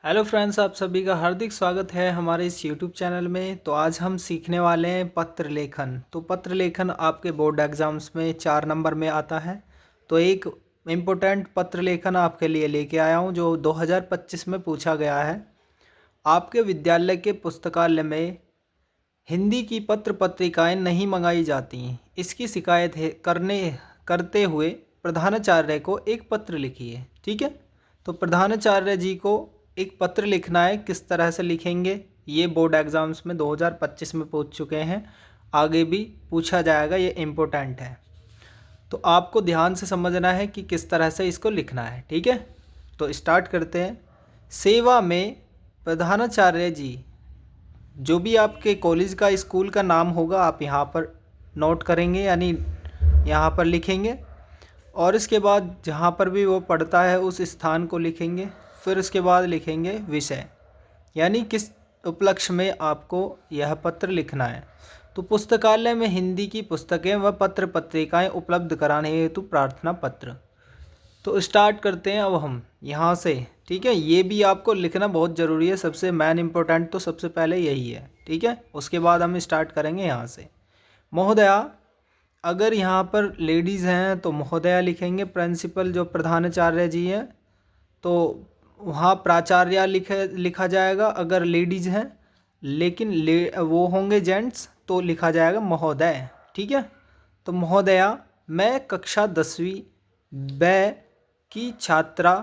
Hello friends, आप सभी का हार्दिक स्वागत है हमारे इस यूट्यूब चैनल में। तो आज हम सीखने वाले हैं पत्र लेखन। तो पत्र लेखन आपके बोर्ड एग्जाम्स में 4 नंबर में आता है। तो एक इम्पोर्टेंट पत्र लेखन आपके लिए लेके आया हूं जो 2025 में पूछा गया है। आपके विद्यालय के पुस्तकालय में हिंदी की पत्र पत्रिकाएँ नहीं मंगाई जाती, इसकी शिकायत करते हुए प्रधानाचार्य को एक पत्र लिखिए। ठीक है, तो प्रधानाचार्य जी को एक पत्र लिखना है। किस तरह से लिखेंगे, ये बोर्ड एग्जाम्स में 2025 में पूछ चुके हैं, आगे भी पूछा जाएगा, ये इम्पोर्टेंट है। तो आपको ध्यान से समझना है कि किस तरह से इसको लिखना है। ठीक है, तो स्टार्ट करते हैं। सेवा में प्रधानाचार्य जी, जो भी आपके कॉलेज का स्कूल का नाम होगा आप यहाँ पर नोट करेंगे, यानी यहाँ पर लिखेंगे। और इसके बाद जहाँ पर भी वो पढ़ता है उस स्थान को लिखेंगे। फिर उसके बाद लिखेंगे विषय, यानी किस उपलक्ष्य में आपको यह पत्र लिखना है। तो पुस्तकालय में हिंदी की पुस्तकें व पत्र पत्रिकाएं उपलब्ध कराने हेतु प्रार्थना पत्र। तो स्टार्ट करते हैं अब हम यहाँ से। ठीक है, ये भी आपको लिखना बहुत ज़रूरी है, सबसे मेन इम्पोर्टेंट तो सबसे पहले यही है। ठीक है, उसके बाद हम स्टार्ट करेंगे यहाँ से। महोदया, अगर यहाँ पर लेडीज़ हैं तो महोदया लिखेंगे। प्रिंसिपल जो प्रधानाचार्य जी हैं तो वहाँ प्राचार्य लिखा जाएगा अगर लेडीज़ हैं, लेकिन वो होंगे जेंट्स तो लिखा जाएगा महोदय। ठीक है, तो महोदया, मैं कक्षा 10वीं ब की छात्रा,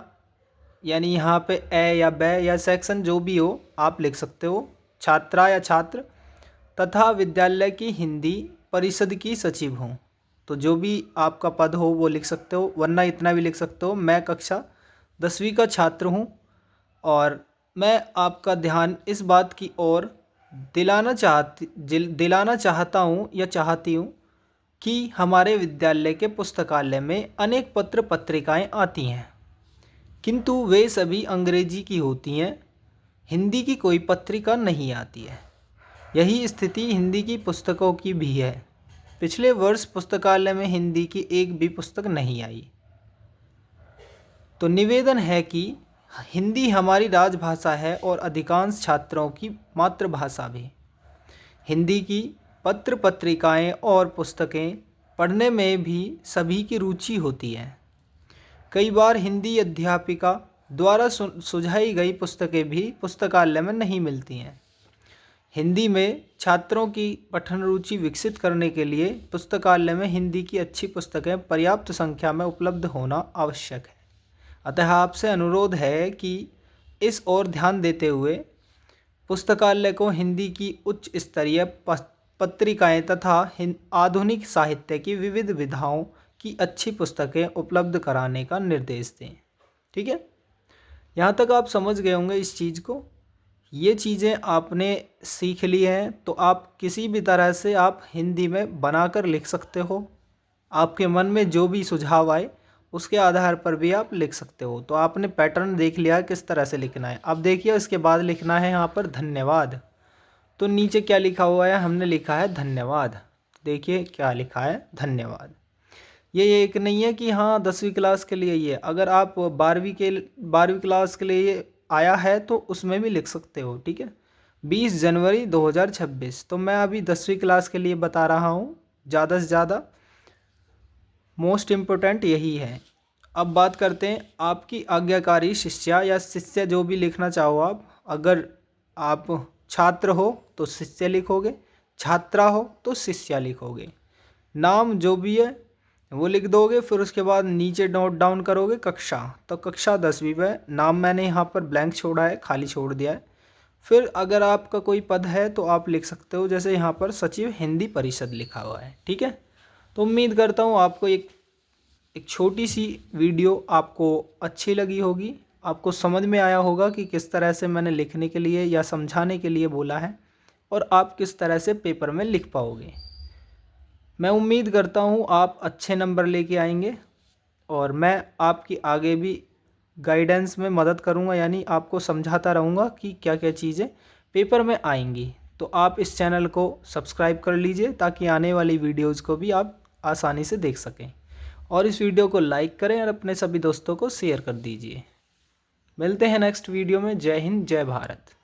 यानी यहाँ पे ए या ब या सेक्शन जो भी हो आप लिख सकते हो, छात्रा या छात्र, तथा विद्यालय की हिंदी परिषद की सचिव हूँ। तो जो भी आपका पद हो वो लिख सकते हो, वरना इतना भी लिख सकते हो, मैं कक्षा 10वीं का छात्र हूँ और मैं आपका ध्यान इस बात की ओर दिलाना चाहता हूँ या चाहती हूँ कि हमारे विद्यालय के पुस्तकालय में अनेक पत्र पत्रिकाएँ आती हैं, किंतु वे सभी अंग्रेजी की होती हैं, हिंदी की कोई पत्रिका नहीं आती है। यही स्थिति हिंदी की पुस्तकों की भी है। पिछले वर्ष पुस्तकालय में हिंदी की एक भी पुस्तक नहीं आई। तो निवेदन है कि हिंदी हमारी राजभाषा है और अधिकांश छात्रों की मातृभाषा भी। हिंदी की पत्र पत्रिकाएं और पुस्तकें पढ़ने में भी सभी की रुचि होती है। कई बार हिंदी अध्यापिका द्वारा सुझाई गई पुस्तकें भी पुस्तकालय में नहीं मिलती हैं। हिंदी में छात्रों की पठन रुचि विकसित करने के लिए पुस्तकालय में हिंदी की अच्छी पुस्तकें पर्याप्त संख्या में उपलब्ध होना आवश्यक है। अतः आपसे अनुरोध है कि इस ओर ध्यान देते हुए पुस्तकालय को हिंदी की उच्च स्तरीय पत्रिकाएं तथा आधुनिक साहित्य की विविध विधाओं की अच्छी पुस्तकें उपलब्ध कराने का निर्देश दें। ठीक है, यहाँ तक आप समझ गए होंगे इस चीज़ को। ये चीज़ें आपने सीख ली हैं तो आप किसी भी तरह से आप हिंदी में बनाकर लिख सकते हो। आपके मन में जो भी सुझाव आए उसके आधार पर भी आप लिख सकते हो। तो आपने पैटर्न देख लिया किस तरह से लिखना है। अब देखिए, इसके बाद लिखना है यहाँ पर धन्यवाद। तो नीचे क्या लिखा हुआ है, हमने लिखा है धन्यवाद। देखिए क्या लिखा है, धन्यवाद। ये एक नहीं है कि हाँ 10वीं क्लास के लिए, ये अगर आप 12वीं क्लास के लिए आया है तो उसमें भी लिख सकते हो। ठीक है, 20 जनवरी 2026। तो मैं अभी 10वीं क्लास के लिए बता रहा हूँ, ज़्यादा से ज़्यादा मोस्ट इम्पोर्टेंट यही है। अब बात करते हैं आपकी आज्ञाकारी शिष्या या शिष्य, जो भी लिखना चाहो आप। अगर आप छात्र हो तो शिष्य लिखोगे, छात्रा हो तो शिष्या लिखोगे, नाम जो भी है वो लिख दोगे। फिर उसके बाद नीचे नोट डाउन करोगे कक्षा, तो कक्षा 10वीं में नाम मैंने यहाँ पर ब्लैंक छोड़ा है, खाली छोड़ दिया है। फिर अगर आपका कोई पद है तो आप लिख सकते हो, जैसे यहाँ पर सचिव हिंदी परिषद लिखा हुआ है। ठीक है, तो उम्मीद करता हूँ आपको एक छोटी सी वीडियो आपको अच्छी लगी होगी, आपको समझ में आया होगा कि किस तरह से मैंने लिखने के लिए या समझाने के लिए बोला है और आप किस तरह से पेपर में लिख पाओगे। मैं उम्मीद करता हूँ आप अच्छे नंबर लेके आएंगे और मैं आपकी आगे भी गाइडेंस में मदद करूँगा, यानी आपको समझाता रहूँगा कि क्या क्या चीज़ें पेपर में आएंगी। तो आप इस चैनल को सब्सक्राइब कर लीजिए ताकि आने वाली वीडियोज़ को भी आप आसानी से देख सकें, और इस वीडियो को लाइक करें और अपने सभी दोस्तों को शेयर कर दीजिए। मिलते हैं नेक्स्ट वीडियो में। जय हिंद, जय भारत।